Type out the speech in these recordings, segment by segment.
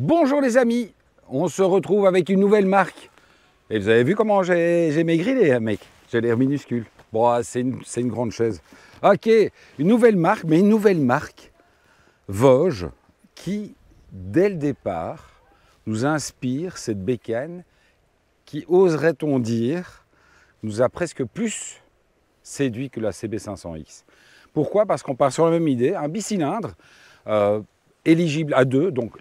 Bonjour les amis, on se retrouve avec une nouvelle marque. Et vous avez vu comment j'ai maigri les mecs, j'ai l'air minuscule. Bon, c'est une grande chaise. Ok, une nouvelle marque, mais une nouvelle marque, Vosges, qui dès le départ nous inspire cette bécane qui, oserait-on dire, nous a presque plus séduit que la CB500X. Pourquoi? Parce qu'on part sur la même idée, un bicylindre, éligible à 2, donc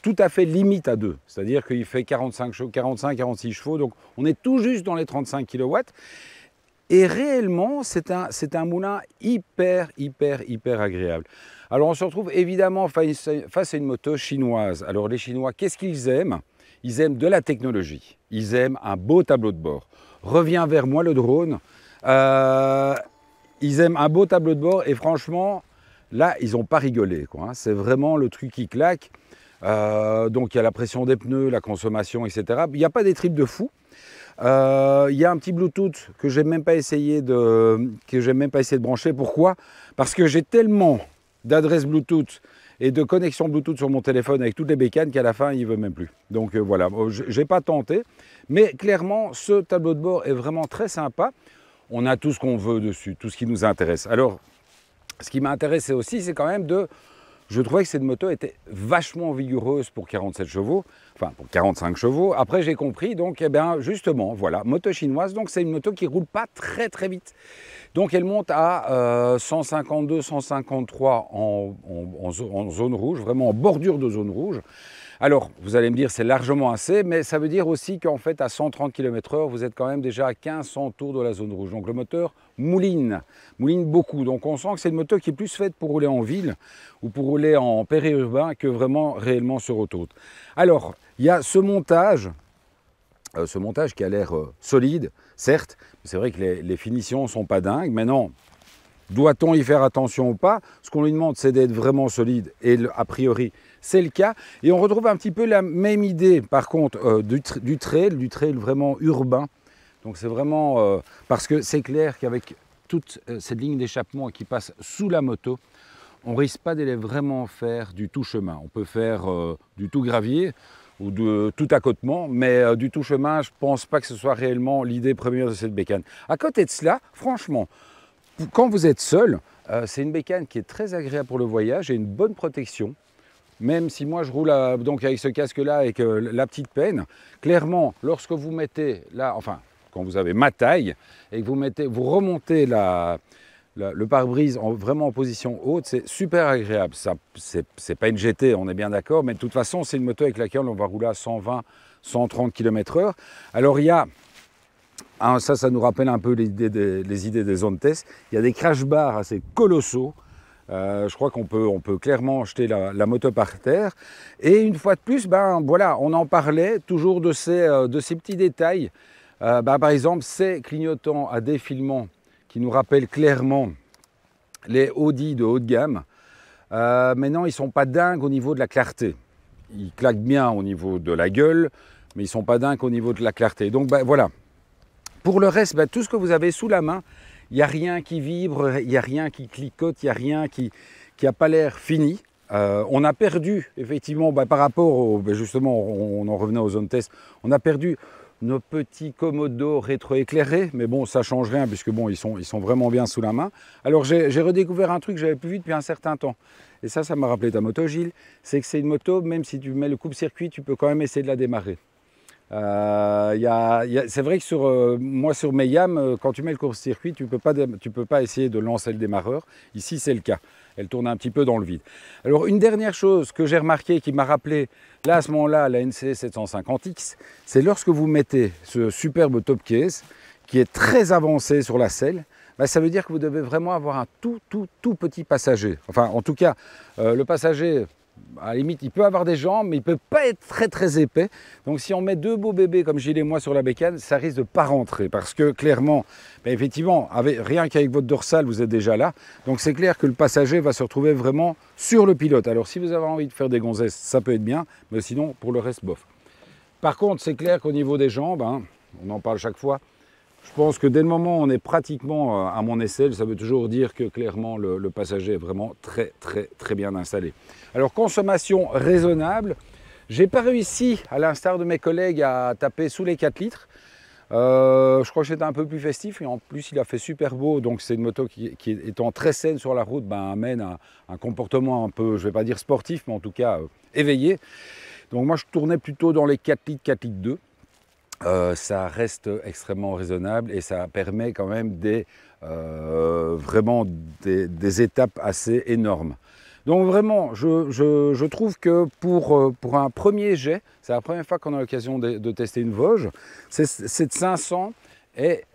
tout à fait limite à 2, c'est-à-dire qu'il fait 45-46 chevaux, donc on est tout juste dans les 35 kW. Et réellement, c'est un moulin hyper agréable. Alors on se retrouve évidemment face à une moto chinoise. Alors les Chinois, qu'est-ce qu'ils aiment? Ils aiment de la technologie, ils aiment un beau tableau de bord. Reviens vers moi le drone. Ils aiment un beau tableau de bord et franchement, là, ils n'ont pas rigolé, quoi. C'est vraiment le truc qui claque. Donc, il y a la pression des pneus, la consommation, etc. Il n'y a pas des tripes de fou. Il y a un petit Bluetooth que je n'ai même pas essayé de brancher. Pourquoi? Parce que j'ai tellement d'adresses Bluetooth et de connexion Bluetooth sur mon téléphone avec toutes les bécanes qu'à la fin, il ne veut même plus. Donc, voilà, je n'ai pas tenté. Mais clairement, ce tableau de bord est vraiment très sympa. On a tout ce qu'on veut dessus, tout ce qui nous intéresse. Alors, ce qui m'intéressait aussi, c'est quand même je trouvais que cette moto était vachement vigoureuse pour 47 chevaux, enfin pour 45 chevaux. Après, j'ai compris, donc, eh bien, justement, voilà, moto chinoise, donc c'est une moto qui ne roule pas très vite. Donc, elle monte à 152, 153 en zone rouge, vraiment en bordure de zone rouge. Alors, vous allez me dire, c'est largement assez, mais ça veut dire aussi qu'en fait, à 130 km/h, vous êtes quand même déjà à 1500 tours de la zone rouge. Donc, le moteur mouline beaucoup. Donc, on sent que c'est une moto qui est plus faite pour rouler en ville ou pour rouler en périurbain que vraiment réellement sur autoroute. Alors, il y a ce montage qui a l'air solide, certes. C'est vrai que les finitions ne sont pas dingues. Maintenant, doit-on y faire attention ou pas? Ce qu'on lui demande, c'est d'être vraiment solide et a priori, c'est le cas. Et on retrouve un petit peu la même idée, par contre, du trail vraiment urbain. Donc c'est vraiment... parce que c'est clair qu'avec toute cette ligne d'échappement qui passe sous la moto, on ne risque pas d'aller vraiment faire du tout chemin. On peut faire du tout gravier ou de tout accotement, mais du tout chemin, je ne pense pas que ce soit réellement l'idée première de cette bécane. À côté de cela, franchement, quand vous êtes seul, c'est une bécane qui est très agréable pour le voyage et une bonne protection. Même si moi je roule donc avec ce casque-là, avec la petite peine, clairement, lorsque vous mettez là, enfin, quand vous avez ma taille et que vous remontez le pare-brise vraiment en position haute, c'est super agréable. C'est pas une GT, on est bien d'accord, mais de toute façon, c'est une moto avec laquelle on va rouler à 120, 130 km/h. Alors il y a ça nous rappelle un peu les idées des zones test. Il y a des crash bars assez colossaux. Je crois qu'on peut clairement jeter la moto par terre. Et une fois de plus, ben voilà, on en parlait toujours de ces petits détails. Par exemple, ces clignotants à défilement qui nous rappellent clairement les Audi de haut de gamme. Maintenant, ils ne sont pas dingues au niveau de la clarté. Ils claquent bien au niveau de la gueule, mais ils ne sont pas dingues au niveau de la clarté. Donc voilà. Pour le reste, tout ce que vous avez sous la main, il n'y a rien qui vibre, il n'y a rien qui clicote, il n'y a rien qui n'a pas l'air fini. On a perdu, effectivement, par rapport justement, on en revenait aux zones test, on a perdu nos petits Komodo rétroéclairés, mais bon, ça ne change rien, puisque bon, ils sont vraiment bien sous la main. Alors j'ai redécouvert un truc que j'avais plus vu depuis un certain temps. Et ça m'a rappelé ta moto, Gilles, c'est que c'est une moto, même si tu mets le coupe-circuit, tu peux quand même essayer de la démarrer. C'est vrai que moi sur mes Yam, quand tu mets le court-circuit, tu peux pas essayer de lancer le démarreur. Ici, c'est le cas. Elle tourne un petit peu dans le vide. Alors, une dernière chose que j'ai remarqué qui m'a rappelé, là, à ce moment-là, la NC 750X, c'est lorsque vous mettez ce superbe top case qui est très avancé sur la selle, ça veut dire que vous devez vraiment avoir un tout petit passager. Enfin, en tout cas, le passager... À la limite, il peut avoir des jambes, mais il ne peut pas être très épais. Donc si on met deux beaux bébés comme Gilles et moi sur la bécane, ça risque de ne pas rentrer. Parce que clairement, effectivement, rien qu'avec votre dorsale, vous êtes déjà là. Donc c'est clair que le passager va se retrouver vraiment sur le pilote. Alors si vous avez envie de faire des gonzesses, ça peut être bien, mais sinon, pour le reste, bof. Par contre, c'est clair qu'au niveau des jambes, on en parle chaque fois, je pense que dès le moment où on est pratiquement à mon aisselle, ça veut toujours dire que clairement le passager est vraiment très bien installé. Alors consommation raisonnable, J'ai pas réussi, à l'instar de mes collègues, à taper sous les 4 litres. Je crois que j'étais un peu plus festif et en plus il a fait super beau, donc c'est une moto qui étant très saine sur la route, amène un comportement un peu, je vais pas dire sportif, mais en tout cas éveillé. Donc moi je tournais plutôt dans les 4 litres, 4 litres 2. Ça reste extrêmement raisonnable et ça permet quand même vraiment des étapes assez énormes. Donc vraiment, je trouve que pour un premier jet, c'est la première fois qu'on a l'occasion de tester une Vosges, cette 500 est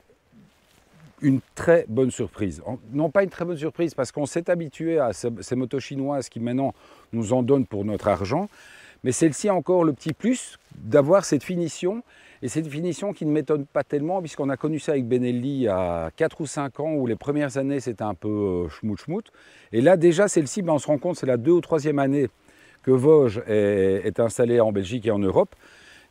une très bonne surprise. Non pas une très bonne surprise parce qu'on s'est habitué à ces motos chinoises qui maintenant nous en donnent pour notre argent, mais celle-ci a encore le petit plus d'avoir cette finition. Et c'est une finition qui ne m'étonne pas tellement puisqu'on a connu ça avec Benelli il y a 4 ou 5 ans où les premières années c'était un peu schmout-schmout. Et là déjà celle-ci, on se rend compte c'est la 2e ou 3e année que Vosges est installée en Belgique et en Europe.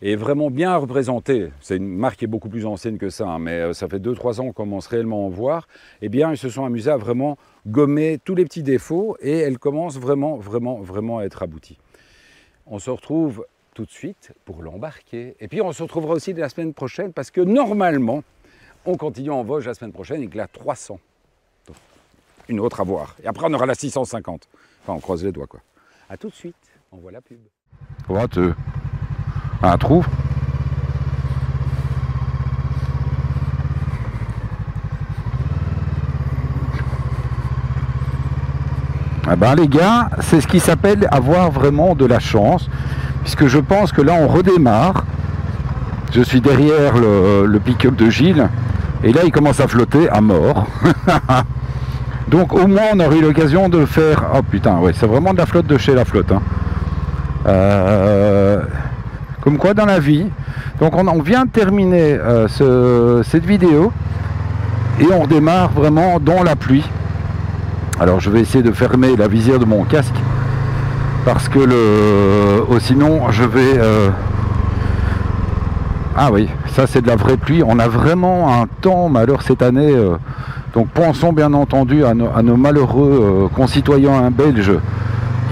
Et vraiment bien représentée. C'est une marque qui est beaucoup plus ancienne que ça, mais ça fait 2-3 ans qu'on commence réellement à en voir. Eh bien ils se sont amusés à vraiment gommer tous les petits défauts et elle commence vraiment à être aboutie. On se retrouve tout de suite pour l'embarquer. Et puis on se retrouvera aussi la semaine prochaine parce que normalement, on continue en Vosges la semaine prochaine avec la 300. Donc, une autre à voir. Et après on aura la 650. Enfin on croise les doigts quoi. A tout de suite, on voit la pub. Un trou. Eh ben les gars, c'est ce qui s'appelle avoir vraiment de la chance. Puisque je pense que là on redémarre. Je suis derrière le pick-up de Gilles. Et là il commence à flotter à mort. Donc au moins on aurait eu l'occasion de faire... Oh putain, ouais, c'est vraiment de la flotte de chez la flotte. Hein. Comme quoi dans la vie. Donc on vient de terminer cette vidéo. Et on redémarre vraiment dans la pluie. Alors je vais essayer de fermer la visière de mon casque. Parce que sinon je vais... Ah oui, ça c'est de la vraie pluie. On a vraiment un temps malheur cette année. Donc pensons bien entendu à nos malheureux concitoyens belges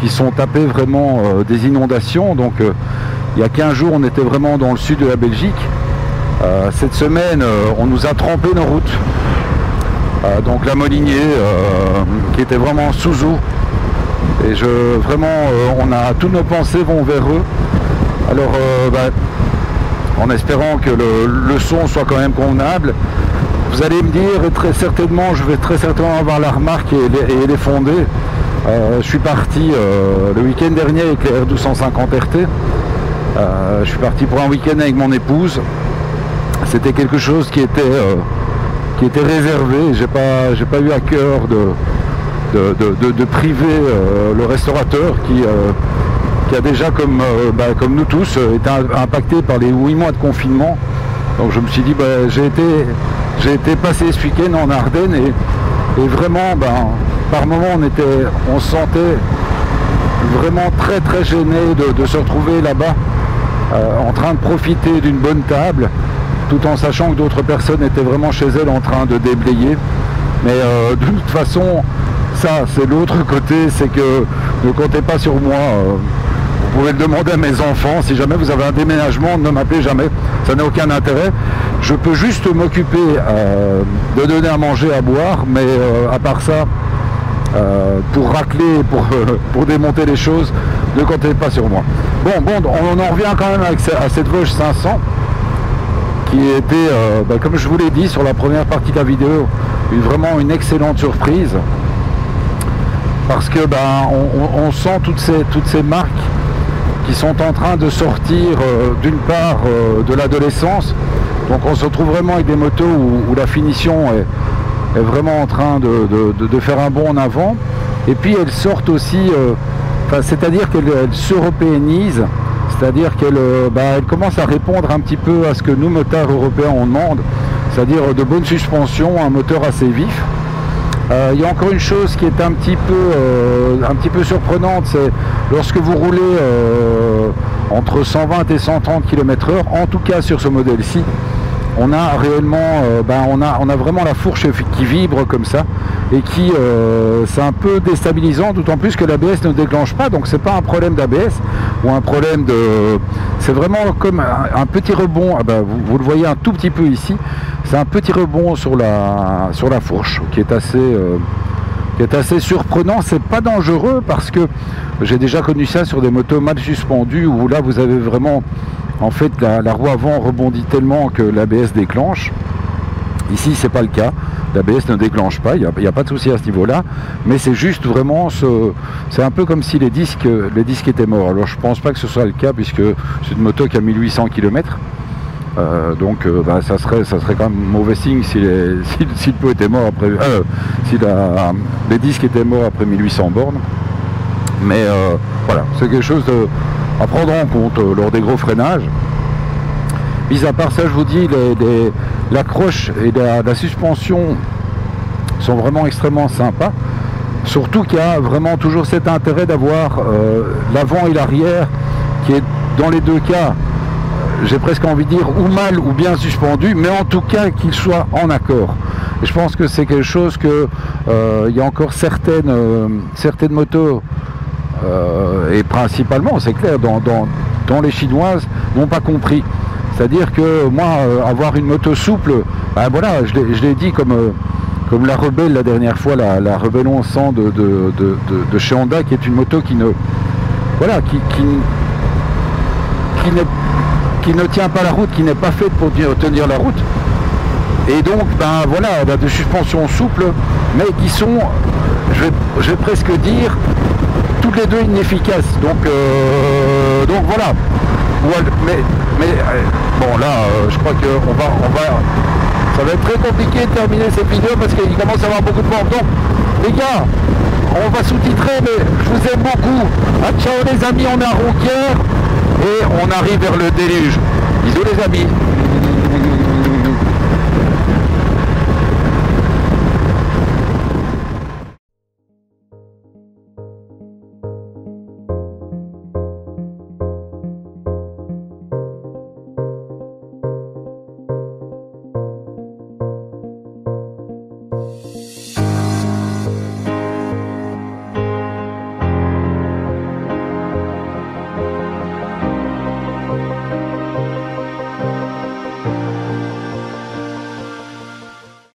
qui sont tapés vraiment des inondations. Donc il y a 15 jours on était vraiment dans le sud de la Belgique. Cette semaine on nous a trempé nos routes. Donc la Molinier qui était vraiment sous eau. Et tous nos pensées vont vers eux. Alors, en espérant que le son soit quand même convenable, vous allez me dire, et très certainement, je vais très certainement avoir la remarque et les fonder. Je suis parti le week-end dernier avec les R1250 RT. Je suis parti pour un week-end avec mon épouse. C'était quelque chose qui était réservé. J'ai pas eu à cœur de priver le restaurateur qui a déjà, comme nous tous, été impacté par les 8 mois de confinement. Donc je me suis dit, j'ai été passer ce week-end en Ardennes et vraiment, par moments, on se sentait vraiment très gêné de se retrouver là-bas, en train de profiter d'une bonne table, tout en sachant que d'autres personnes étaient vraiment chez elles en train de déblayer. Mais de toute façon, ça c'est l'autre côté, c'est que ne comptez pas sur moi. Vous pouvez le demander à mes enfants, si jamais vous avez un déménagement, ne m'appelez jamais, ça n'a aucun intérêt. Je peux juste m'occuper de donner à manger, à boire, mais à part ça, pour racler, pour démonter les choses, ne comptez pas sur moi. Bon, on en revient quand même à cette Vosges 500, qui était, comme je vous l'ai dit sur la première partie de la vidéo, vraiment une excellente surprise. Parce que on sent toutes ces marques qui sont en train de sortir d'une part de l'adolescence. Donc on se retrouve vraiment avec des motos où la finition est vraiment en train de faire un bond en avant. Et puis elles sortent aussi, c'est-à-dire qu'elles s'européanisent, c'est-à-dire qu'elles commencent à répondre un petit peu à ce que nous, motards européens, on demande, c'est-à-dire de bonnes suspensions, un moteur assez vif. Il y a encore une chose qui est un petit peu surprenante, c'est lorsque vous roulez entre 120 et 130 km/h, en tout cas sur ce modèle-ci, on a réellement, on a vraiment la fourche qui vibre comme ça, et qui c'est un peu déstabilisant, d'autant plus que l'ABS ne déclenche pas, donc c'est pas un problème d'ABS ou un problème de... C'est vraiment comme un petit rebond, vous le voyez un tout petit peu ici, c'est un petit rebond sur la fourche qui est assez surprenant. C'est pas dangereux parce que j'ai déjà connu ça sur des motos mal suspendues où là vous avez vraiment en fait la roue avant rebondit tellement que l'ABS déclenche. Ici c'est pas le cas, l'ABS ne déclenche pas, il n'y a pas de souci à ce niveau là, mais c'est juste vraiment c'est un peu comme si les disques étaient morts. Alors je pense pas que ce soit le cas puisque c'est une moto qui a 1800 km. Donc ça serait quand même mauvais signe si le pot était mort après si les disques étaient morts après 1800 bornes. Mais voilà, c'est quelque chose à prendre en compte lors des gros freinages. Mis à part ça, je vous dis, l'accroche et la suspension sont vraiment extrêmement sympas. Surtout qu'il y a vraiment toujours cet intérêt d'avoir l'avant et l'arrière qui est dans les deux cas, j'ai presque envie de dire, ou mal ou bien suspendu, mais en tout cas qu'il soit en accord. Et je pense que c'est quelque chose que il y a encore certaines motos, et principalement, c'est clair, dans les chinoises, n'ont pas compris. C'est-à-dire que moi, avoir une moto souple, voilà, je l'ai dit comme la Rebelle la dernière fois, la Rebelle 1100 de chez Honda, qui est une moto qui ne tient pas la route, qui n'est pas faite pour tenir la route. Et donc, voilà, on a des suspensions souples, mais qui sont, je vais presque dire, toutes les deux inefficaces. Donc voilà. Mais bon, là, je crois que ça va être très compliqué de terminer cette vidéo parce qu'il commence à y avoir beaucoup de monde. Donc, les gars, on va sous-titrer, mais je vous aime beaucoup. Ciao les amis, on est à Ronquière et on arrive vers le déluge. Bisous les amis.